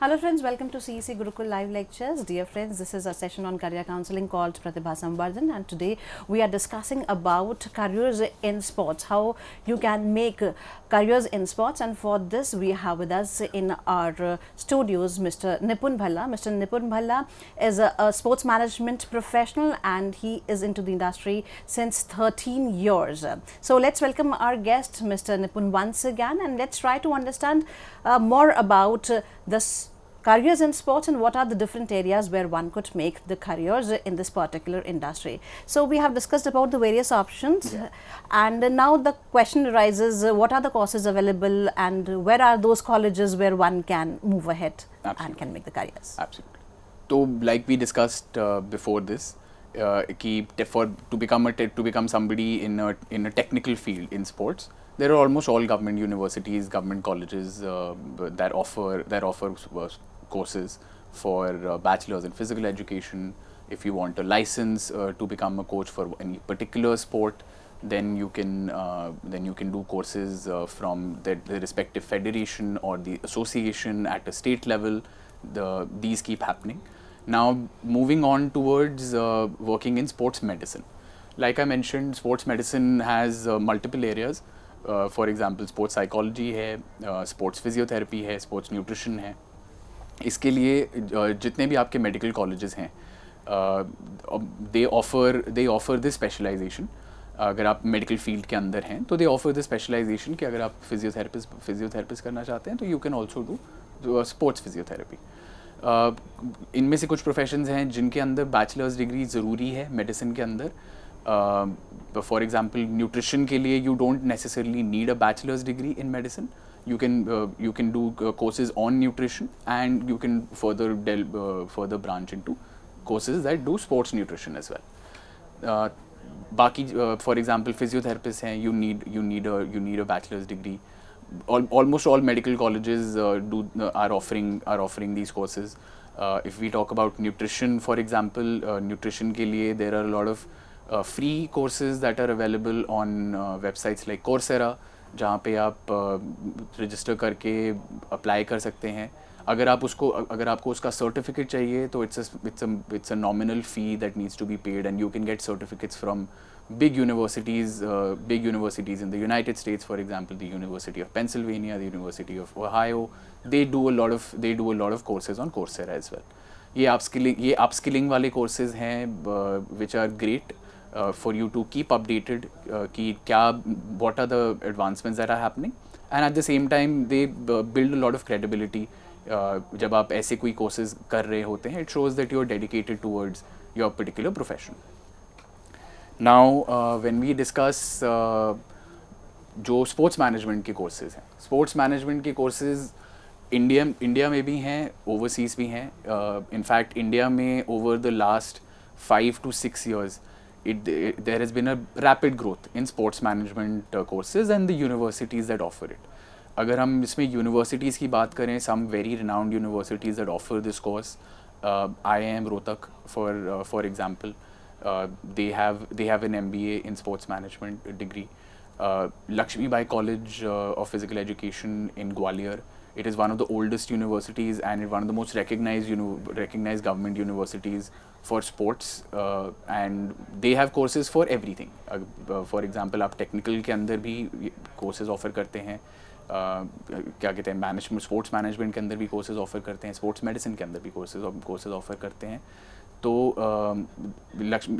Hello friends, welcome to CEC Gurukul Live Lectures. Dear friends, this is a session on career counseling called Pratibha Samvardhan, and today we are discussing about careers in sports, how you can make careers in sports. And for this we have with us in our studios Mr. Nipun Bhalla. Mr. Nipun Bhalla is a sports management professional and he is into the industry since 13 years. So let's welcome our guest Mr. Nipun once again, and let's try to understand more about this careers in sports and what are the different areas where one could make the careers in this particular industry. So we have discussed about the various options, and now the question arises, what are the courses available and where are those colleges where one can move ahead and can make the careers? Absolutely. So, like we discussed before this, to become somebody in a technical field in sports, there are almost all government universities, government colleges that offer courses for bachelors in physical education. If you want a license to become a coach for any particular sport, then you can do courses from the respective federation or the association at a state level. These keep happening. Now, moving on towards working in sports medicine. Like I mentioned, sports medicine has multiple areas. For example, sports psychology है, sports physiotherapy है, sports nutrition है. इसके लिए जितने भी आपके medical colleges हैं, दे offer this specialisation. अगर आप मेडिकल फील्ड के अंदर हैं तो दे ऑफर दिस स्पेशलाइजेशन कि अगर आप फिजियोथेरेपिस्ट करना चाहते हैं तो you can also do sports physiotherapy. इनमें से कुछ प्रोफेशंस हैं जिनके अंदर बैचलर्स डिग्री ज़रूरी है मेडिसिन के अंदर. फॉर एग्जांपल, न्यूट्रिशन के लिए you don't necessarily need a bachelors degree in medicine. You can do courses on nutrition, and you can further branch into courses that do sports nutrition as well. बाकी for example physiotherapists हैं, you need a bachelor's degree. Almost all medical colleges are offering these courses. If we talk about nutrition, for example, nutrition के लिए there are a lot of free courses that are available on websites like Coursera, जहाँ पे आप register करके apply कर सकते हैं. अगर आपको उसका सर्टिफिकेट चाहिए तो it's a nominal fee that needs to be paid, and you can get certificates from big universities in the United States. For example, the University of Pennsylvania, the University of Ohio. They do a lot of courses on Coursera as well. ये upskilling वाले courses हैं which are great for you to keep updated कि what are the advancements that are happening, and at the same time they build a lot of credibility. जब आप ऐसे कोई courses कर रहे होते हैं, it shows that you are dedicated towards your particular profession. Now when we discuss जो sports management के courses हैं, sports management के courses इंडिया में भी हैं, overseas भी हैं. In fact, इंडिया में over the last 5 to 6 years there has been a rapid growth in sports management courses and the universities that offer it. अगर हम इसमें universities की बात करें, some very renowned universities that offer this course, IIM Rohtak for example, they have an MBA in sports management degree. Lakshmi Bai College of Physical Education in Gwalior. It is one of the oldest universities and one of the most recognized government universities for sports, and they have courses for everything. For example, आप technical के अंदर भी courses offer करते हैं, क्या कहते हैं, management, sports management के अंदर भी courses offer करते हैं, sports medicine के अंदर भी courses offer करते हैं. तो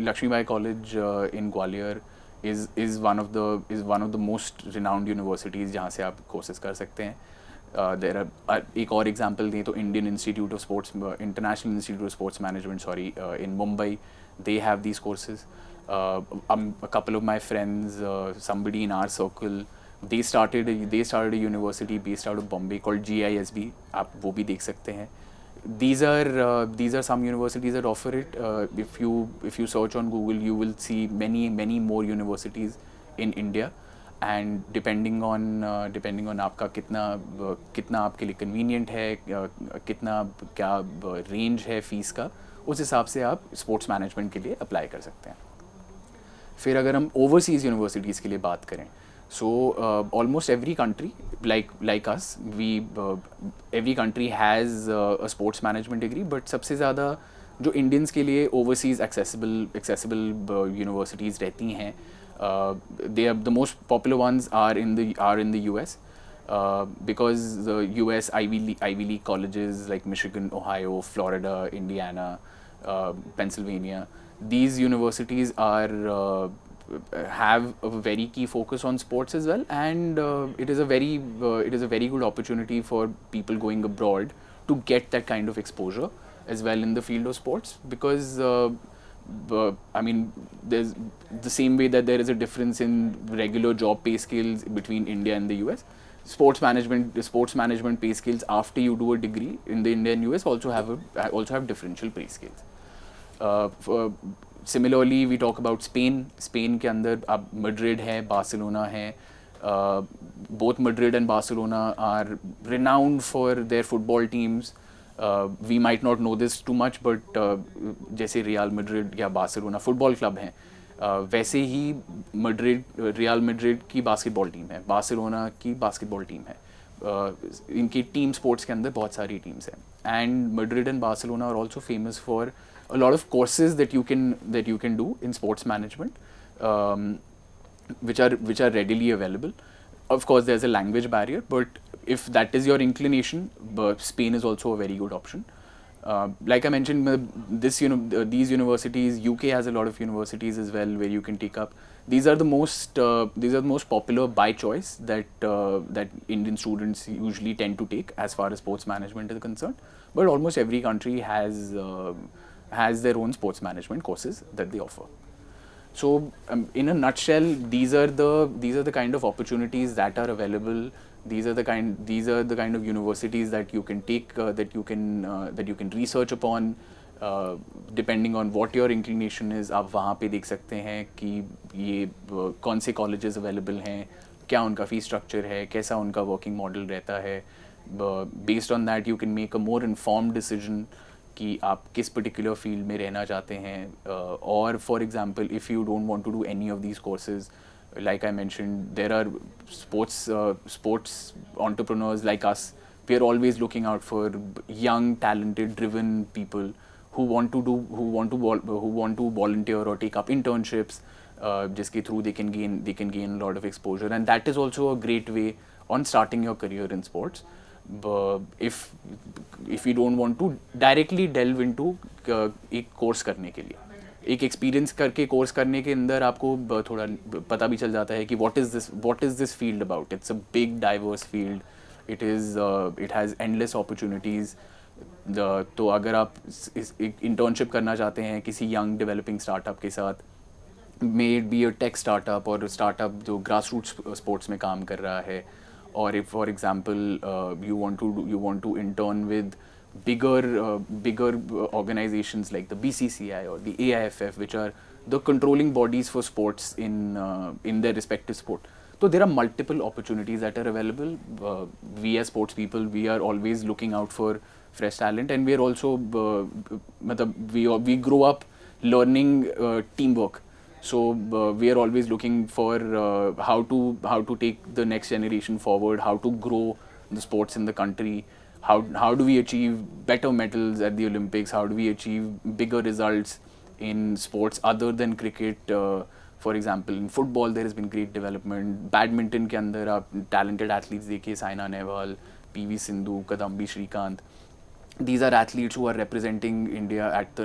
Lakshmi Bai College in Gwalior is one of the most renowned universities जहाँ से आप courses कर सकते हैं. There are एक और example दें तो International Institute of Sports Management in Mumbai, they have these courses. A couple of my friends, somebody in our circle, they started a university based out of Bombay called GISB. आप वो भी देख सकते हैं. These are some universities that offer it. If you search on Google, you will see many more universities in India. And depending on आपका कितना आपके लिए convenient है, क्या range है फीस का, उस हिसाब से आप स्पोर्ट्स मैनेजमेंट के लिए अप्लाई कर सकते हैं. फिर अगर हम ओवरसीज़ यूनिवर्सिटीज़ के लिए बात करें So almost every country, like us, we every country has a sports management degree. But सबसे ज़्यादा जो Indians के लिए overseas accessible universities रहती हैं, they are the most popular ones are in the US. Because the US Ivy League colleges like Michigan, Ohio, Florida, Indiana, Pennsylvania, these universities are have a very key focus on sports as well, and it is a very good opportunity for people going abroad to get that kind of exposure as well in the field of sports. Because I mean, there's the same way that there is a difference in regular job pay scales between India and the US. Sports management pay scales after you do a degree in the India and US also have differential pay scales. Similarly, we talk about Spain के अंदर अब Madrid है, Barcelona है. Both Madrid and Barcelona are renowned for their football teams. We might not know this too much, but जैसे Real Madrid या Barcelona football club हैं, वैसे ही Real Madrid की basketball team है, Barcelona की basketball team है. इनकी टीम स्पोर्ट्स के अंदर बहुत सारी टीम्स हैं. And Madrid and Barcelona are also famous for a lot of courses that you can do in sports management, which are readily available. Of course, there's a language barrier, but if that is your inclination, Spain is also a very good option. Like I mentioned, these universities, UK has a lot of universities as well where you can take up. These are the most popular by choice that Indian students usually tend to take as far as sports management is concerned. But almost every country has their own sports management courses that they offer. So in a nutshell, these are the kind of opportunities that are available. These are the kind of universities that you can take, that you can research upon. Depending on what your inclination is, आप वहाँ पे देख सकते हैं कि ये कौन से colleges available हैं, क्या उनका fee structure है, कैसा उनका working model रहता है. Based on that, you can make a more informed decision कि आप किस particular field में रहना चाहते हैं. Or for example, if you don't want to do any of these courses, like I mentioned, there are sports entrepreneurs like us. We are always looking out for young, talented, driven people who want to volunteer or take up internships, जिसके through they can gain a lot of exposure, and that is also a great way on starting your career in sports. But if you don't want to directly delve into एक course करने के लिए, एक experience करके course करने के अंदर आपको थोड़ा पता भी चल जाता है कि what is this field about. It's a big diverse field. It has endless opportunities. तो अगर आप एक इंटर्नशिप करना चाहते हैं किसी यंग डेवलपिंग स्टार्टअप के साथ, may it be a tech startup और स्टार्टअप जो ग्रास रूट्स स्पोर्ट्स में काम कर रहा है, और if for example you want to intern with bigger organizations like the BCCI or the AIFF, which are the controlling bodies for sports in their respective sport. So there are multiple opportunities that are available. We as sports people, we are always looking out for fresh talent, and we are also we grow up learning teamwork. So we are always looking for how to take the next generation forward, how to grow the sports in the country. How do we achieve better medals at the Olympics? How do we achieve bigger results in sports other than cricket? For example, in football there has been great development. Badminton के अंदर आप talented athletes देखिए, Saina Nehwal, PV Sindhu, कदम्बी Shrikant. These are athletes who are representing India at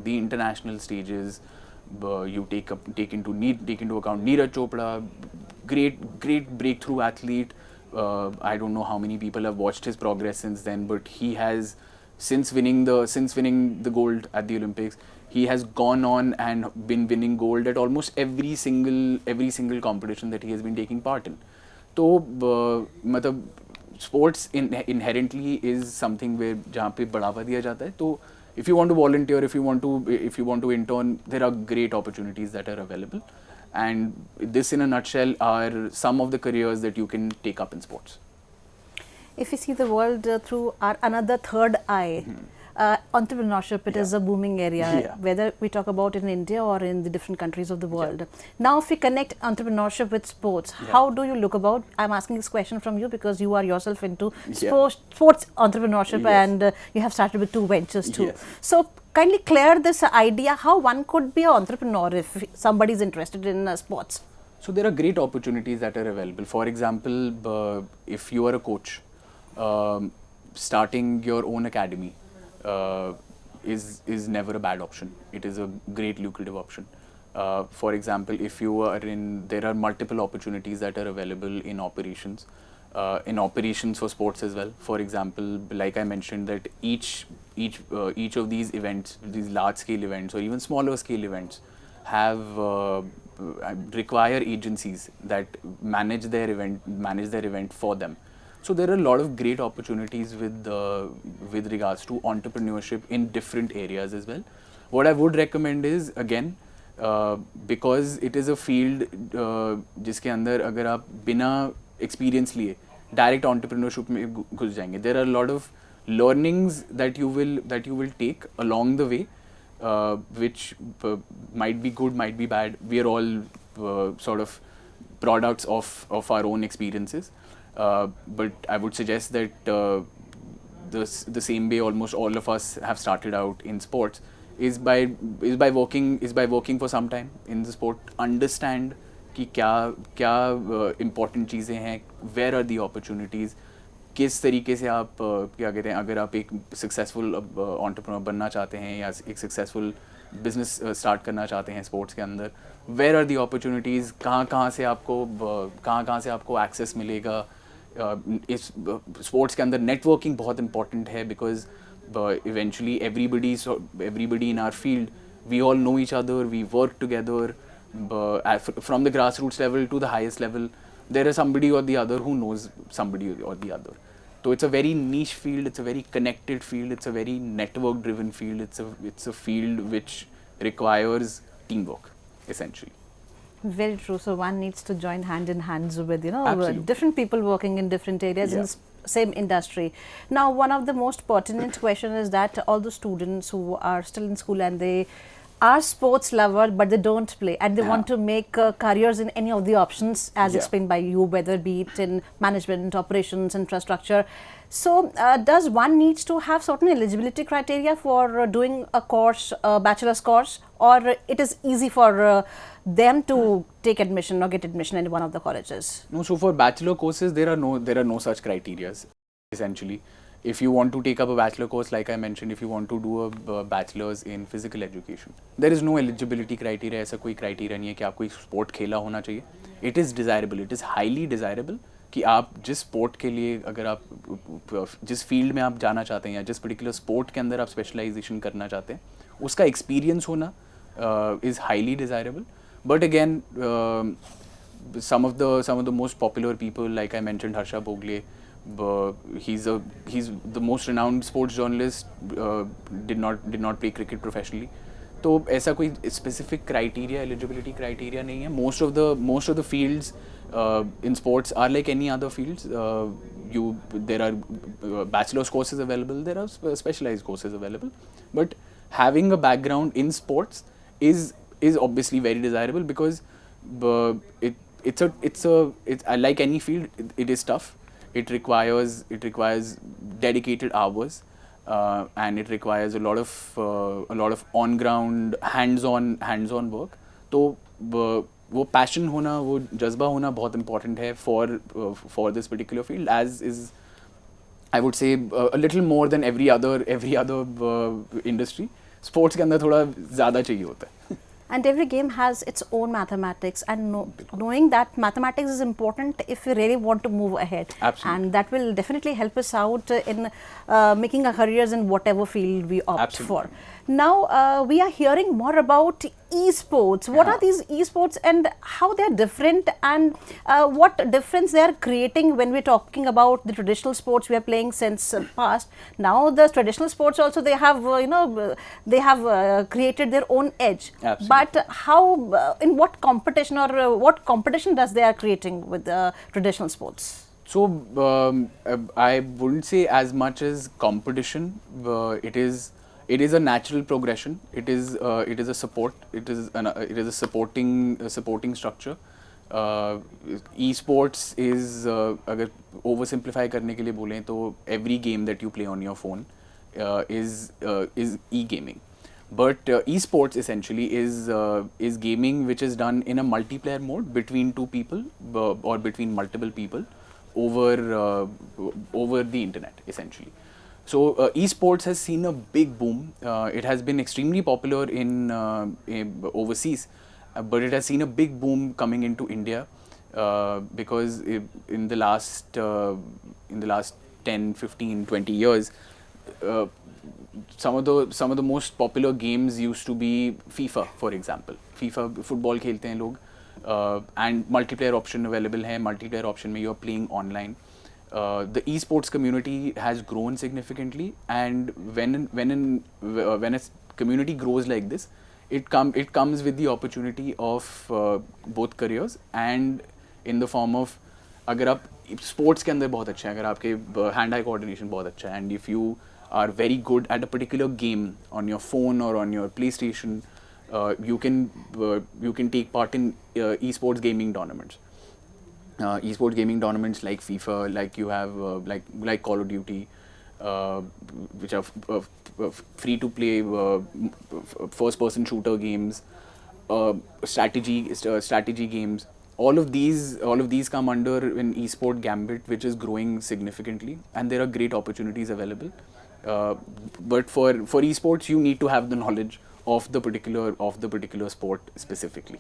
the international stages. You take into account Neeraj Chopra, great breakthrough athlete. I don't know how many people have watched his progress since then, but he has since winning the gold at the Olympics, he has gone on and been winning gold at almost every single competition that he has been taking part in. तो मतलब sports inherently is something where जहाँ पे बढ़ावा दिया जाता है. तो if you want to volunteer, if you want to intern, there are great opportunities that are available. And this in a nutshell are some of the careers that you can take up in sports. If we see the world through our another third eye, entrepreneurship, it is a booming area, whether we talk about in India or in the different countries of the world. Now, if we connect entrepreneurship with sports, how do you look about? I'm asking this question from you because you are yourself into sports entrepreneurship, and you have started with 2 ventures too. So, kindly clear this idea how one could be an entrepreneur if somebody is interested in sports. So there are great opportunities that are available. For example, if you are a coach, starting your own academy is never a bad option. It is a great lucrative option. For example, if you are there are multiple opportunities that are available in operations for sports as well. For example, like I mentioned, that each of these events, these large scale events or even smaller scale events, have require agencies that manage their event for them. So there are a lot of great opportunities with regards to entrepreneurship in different areas as well. What I would recommend is, again, because it is a field जिसके अंदर अगर आप बिना experience लिए direct entrepreneurship में घुस जाएंगे, there are a lot of learnings that you will take along the way, which might be good, might be bad. We are all sort of products of our own experiences, but I would suggest that the same way almost all of us have started out in sports is by working for some time in the sport, understand कि क्या important चीज़ें हैं, where are the opportunities, किस तरीके से आप क्या कहते हैं, अगर आप एक सक्सेसफुल एंटरप्रेन्योर बनना चाहते हैं या एक सक्सेसफुल बिजनेस स्टार्ट करना चाहते हैं स्पोर्ट्स के अंदर, वेयर आर दी अपॉर्चुनिटीज़, कहाँ से आपको एक्सेस मिलेगा. इस स्पोर्ट्स के अंदर नेटवर्किंग बहुत इंपॉर्टेंट है, because eventually everybody in our field, we all know each other, we work together from the grassroots level to the highest level. There is somebody or the other who knows somebody or the other. So it's a very niche field, it's a very connected field, it's a very network driven field, it's a field which requires teamwork essentially. Very true. So one needs to join hand in hands with Absolutely. different people working in different areas in the same industry. Now, one of the most pertinent question is that all the students who are still in school and they are sports lover but they don't play and they want to make careers in any of the options as explained by you, whether be it in management, operations, infrastructure. So does one needs to have certain eligibility criteria for doing a course, a bachelor's course, or it is easy for them to take admission or get admission in one of the colleges? No, so for bachelor courses there are no such criteria essentially. If you want to take up a bachelor course, like I mentioned, if you want to do a bachelor's in physical education, there is no eligibility criteria. ऐसा कोई criteria नहीं है कि आपको एक sport खेला होना चाहिए. It is desirable, it is highly desirable कि आप जिस sport के लिए, अगर आप जिस field में आप जाना चाहते हैं या जिस particular sport के अंदर आप specialization करना चाहते हैं, उसका experience होना is highly desirable. But again, some of the most popular people, like I mentioned, Harsha Bhogle, he's the most renowned sports journalist, did not play cricket professionally. तो ऐसा कोई specific criteria, eligibility criteria नहीं है. Most of the fields in sports are like any other fields. There are bachelor's courses available, there are specialized courses available. But having a background in sports is obviously very desirable, because it's like any field, it is tough. It requires dedicated hours, and it requires a lot of on ground hands-on work. तो वो passion होना, वो जज्बा होना बहुत important है for this particular field, as is, I would say, a little more than every other industry. Sports के अंदर थोड़ा ज़्यादा चाहिए होता है. And every game has its own mathematics, and knowing that mathematics is important if we really want to move ahead. Absolutely. And that will definitely help us out in making our careers in whatever field we opt for. Now, we are hearing more about esports. What are these esports and how they are different, and what difference they are creating when we're talking about the traditional sports we are playing since past. Now, the traditional sports also, they have created their own edge. Absolutely. But how, in what competition, or what competition does they are creating with the traditional sports? So I wouldn't say as much as competition. It is a natural progression. It is a support. It is a supporting structure. Uh, Esports is अगर oversimplify करने के लिए बोलें तो every game that you play on your phone is e-gaming. But esports essentially is gaming which is done in a multiplayer mode between two people or between multiple people over the internet essentially. So esports has seen a big boom. It has been extremely popular in overseas, but it has seen a big boom coming into India because in the last 10, 15, 20 years, uh, some of the most popular games used to be FIFA, for example. FIFA football खेलते हैं लोग and multiplayer option available है. Multiplayer option में you are playing online. The esports community has grown significantly, and when a community grows like this, it comes with the opportunity of both careers and in the form of अगर आप sports के अंदर बहुत अच्छे हैं, अगर आपके hand eye coordination बहुत अच्छा है, and if you are very good at a particular game on your phone or on your PlayStation, you can take part in esports gaming tournaments. Esports gaming tournaments like FIFA, like you have like Call of Duty, which are free to play first person shooter games, strategy games. All of these come under an esport gambit, which is growing significantly, and there are great opportunities available. But for esports, you need to have the knowledge of the particular sport specifically,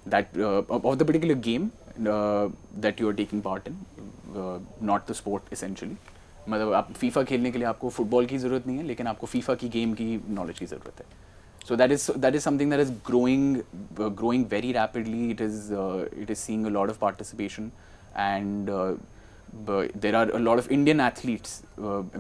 that of the particular game that you are taking part in, not the sport essentially. मतलब आप FIFA खेलने के लिए आपको football की ज़रूरत नहीं है, लेकिन आपको फीफा की गेम की नॉलेज की ज़रूरत है. So that is something that is growing very rapidly. It is seeing a lot of participation, and there are a lot of Indian athletes.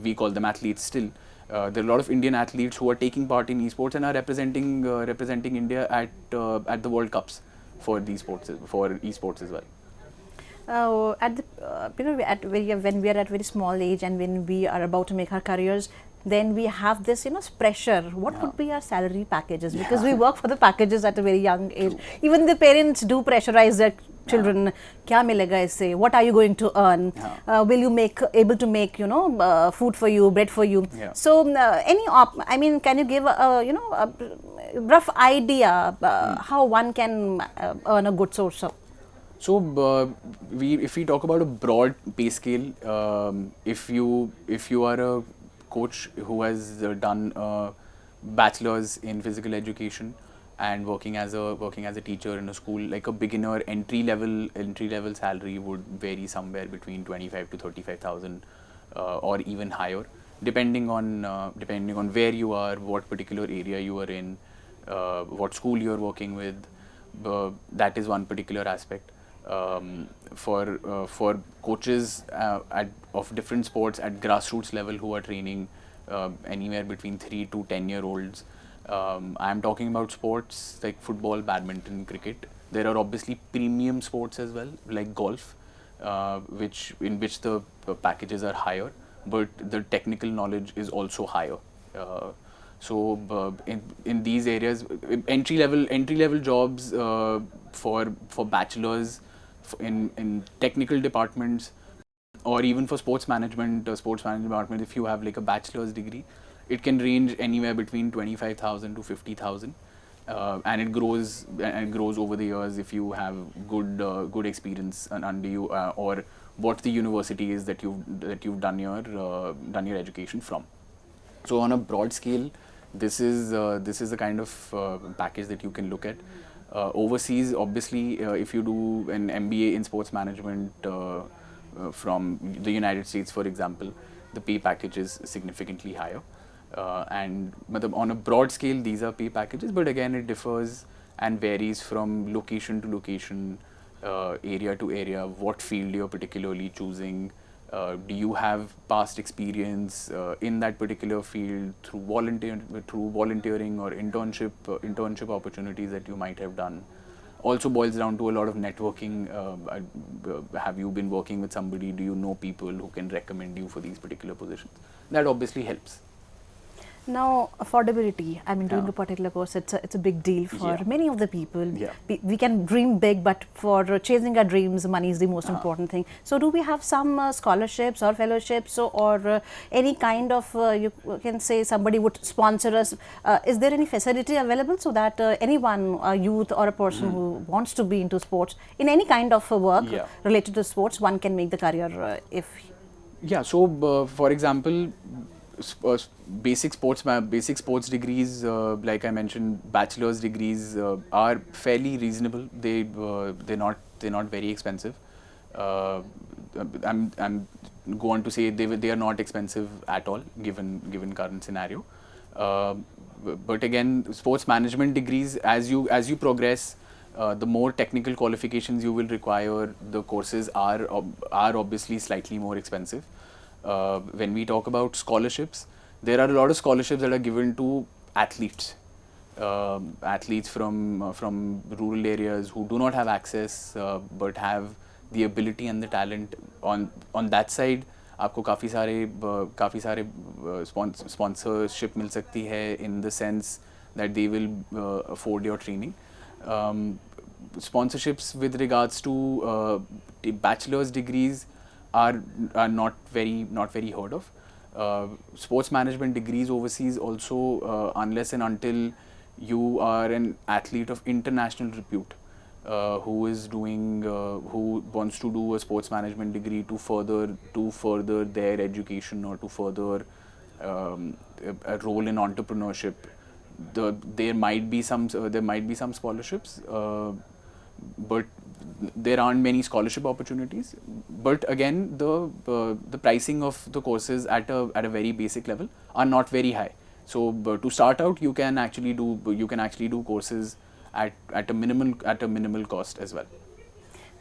We call them athletes still. There are a lot of Indian athletes who are taking part in esports and are representing India at the World Cups for esports as well. At the when we are at very small age and when we are about to make our careers, then we have this pressure. What would be our salary packages? Because we work for the packages at a very young age. Even the parents do pressurize their children. क्या मिलेगा इससे? What are you going to earn? Will you able to make food for you, bread for you? Yeah. So can you give a rough idea how one can earn a good source of? So if we talk about a broad pay scale, if you are a coach who has done a bachelor's in physical education and working as a teacher in a school, like a beginner entry level salary would vary somewhere between 25 to 35,000 or even higher, depending on where you are, what particular area you are in, what school you are working with. That is one particular aspect. For coaches of different sports at grassroots level who are training anywhere between 3 to 10-year-olds. I am talking about sports like football, badminton, cricket. There are obviously premium sports as well, like golf, in which the packages are higher, but the technical knowledge is also higher. So in these areas, entry level jobs for bachelors in technical departments, or even for sports management department, if you have like a bachelor's degree, it can range anywhere between 25,000 to 50,000, and it grows over the years if you have good experience under you, or what the university is that you've done your education from. So on a broad scale, this is the kind of package that you can look at. Overseas, obviously, if you do an MBA in sports management from the United States, for example, the pay package is significantly higher. And on a broad scale, these are pay packages, but again, it differs and varies from location to location, area to area, what field you're particularly choosing. Do you have past experience in that particular field through volunteering or internship opportunities that you might have done, also boils down to a lot of networking. Have you been working with somebody? Do you know people who can recommend you for these particular positions? That obviously helps. Now, affordability. I mean, doing Yeah. a particular course, it's a big deal for Yeah. many of the people. Yeah. We can dream big, but for chasing our dreams, money is the most important thing. So, do we have some scholarships or fellowships or any kind of, you can say somebody would sponsor us? Is there any facility available so that anyone, a youth or a person who wants to be into sports, in any kind of work Yeah. related to sports, one can make the career if Yeah. So, for example, basic sports degrees, like I mentioned, bachelor's degrees are fairly reasonable. They're not very expensive. I'm go on to say they are not expensive at all given current scenario. Uh, but again, sports management degrees, as you progress, the more technical qualifications you will require. The courses are obviously slightly more expensive. When we talk about scholarships, there are a lot of scholarships that are given to athletes. Athletes from rural areas who do not have access but have the ability and the talent. On that side, आपको काफ़ी सारे sponsorship मिल सकती है, in the sense that they will afford your training. Sponsorships with regards to the bachelor's degrees are not very heard of. Sports management degrees overseas also, unless and until you are an athlete of international repute, who wants to do a sports management degree to further their education or to further a role in entrepreneurship. There might be some scholarships, but there aren't many scholarship opportunities. But again, the pricing of the courses at a very basic level are not very high. So to start out, you can actually do courses at a minimal cost as well.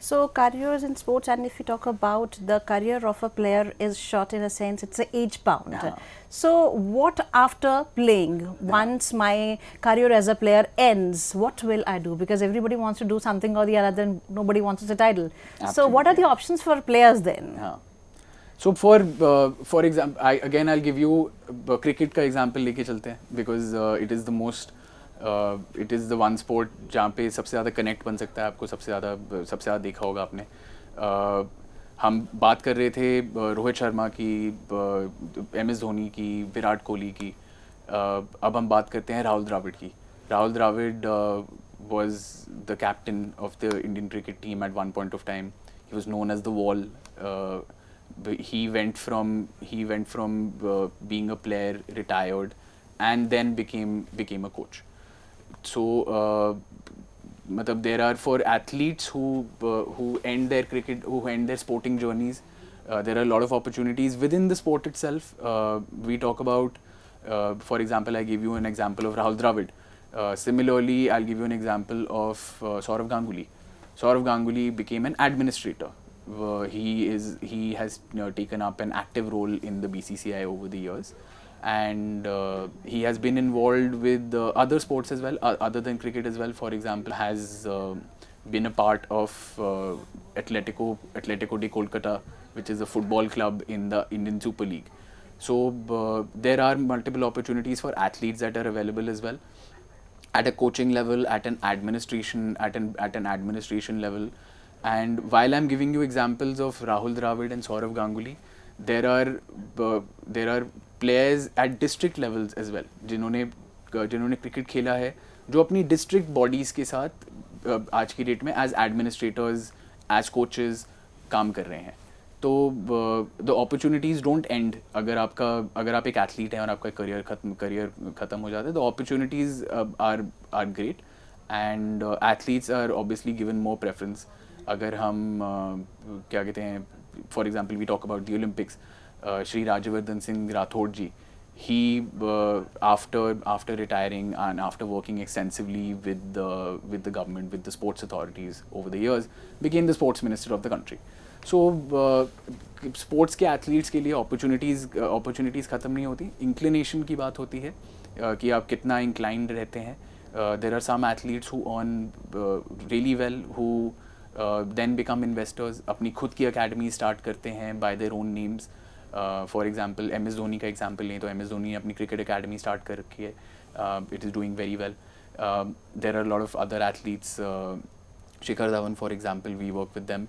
So, careers in sports, and if you talk about the career of a player is short in a sense, it's age bound. Yeah. So, what after playing, once my career as a player ends, what will I do? Because everybody wants to do something or the other, and nobody wants to sit idle. So, what are the options for players then? Yeah. So for example, I'll give you cricket का example लेके चलते हैं, because it is the most it is the one sport जहाँ पे सबसे ज़्यादा connect बन सकता है. आपको सबसे ज़्यादा देखा होगा आपने. हम बात कर रहे थे रोहित शर्मा की, MS धोनी की, विराट कोहली की. अब हम बात करते हैं राहुल द्रविड़ की. Rahul Dravid was the captain of the Indian cricket team at one point of time. He was known as the Wall. He went from being a player, retired, and then became a coach. So there are, for athletes who end their sporting journeys, there are a lot of opportunities within the sport itself. We talk about, for example, I give you an example of Rahul Dravid. Similarly, I'll give you an example of Sourav Ganguly. Sourav Ganguly became an administrator. He has taken up an active role in the BCCI over the years, and he has been involved with other sports as well, other than cricket as well. For example, has been a part of Atletico de Kolkata, which is a football club in the Indian Super League. So there are multiple opportunities for athletes that are available as well, at a coaching level, at an administration level. And while I'm giving you examples of Rahul Dravid and Sourav Ganguly, there are players at district levels as well, जिन्होंने cricket खेला है, जो अपनी district bodies के साथ आज की date में as administrators, as coaches काम कर रहे हैं. तो the opportunities don't end. अगर आप एक athlete हैं और आपका career खत्म हो जाता है, the opportunities are great, and athletes are obviously given more preference. अगर हम क्या कहते हैं, for example, we talk about the Olympics, Shri Rajyavardhan Singh Rathod ji, he after retiring and after working extensively with the government, with the sports authorities over the years, became the sports minister of the country. So sports के athletes के लिए opportunities ख़त्म नहीं होती. Inclination की बात होती है कि आप कितना inclined रहते हैं. There are some athletes who earn really well, who then become investors. अपनी खुद की academy start करते हैं by their own names. For example, MS Dhoni का example लें तो MS धोनी ने अपनी cricket academy start कर रखी है. It is doing very well. There are a lot of other athletes. Shikhar Dhawan, for example, we work with them.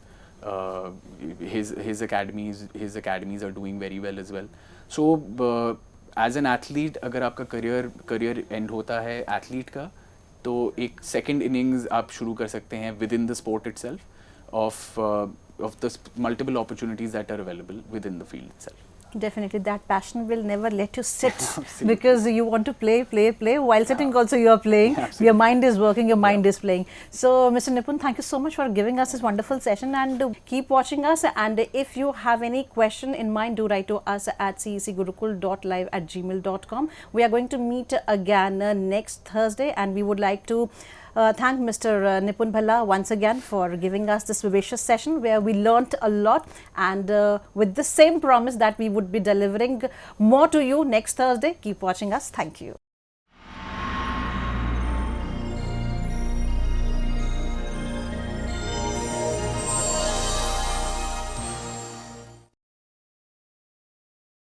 His academies are doing very well as well. So as an athlete, अगर आपका career end होता है athlete का, तो एक second innings आप शुरू कर सकते हैं within the sport itself of the multiple opportunities that are available within the field itself. Definitely, that passion will never let you sit Absolutely. because you want to play. While sitting also you are playing. Absolutely. Your mind is working, your mind is playing. So, Mr. Nipun, thank you so much for giving us this wonderful session, and keep watching us. And if you have any question in mind, do write to us at cecgurukul.live@gmail.com. We are going to meet again next Thursday, and we would like to thank Mr. Nipun Bhalla once again for giving us this vivacious session where we learnt a lot, and with the same promise that we would be delivering more to you next Thursday. Keep watching us. Thank you.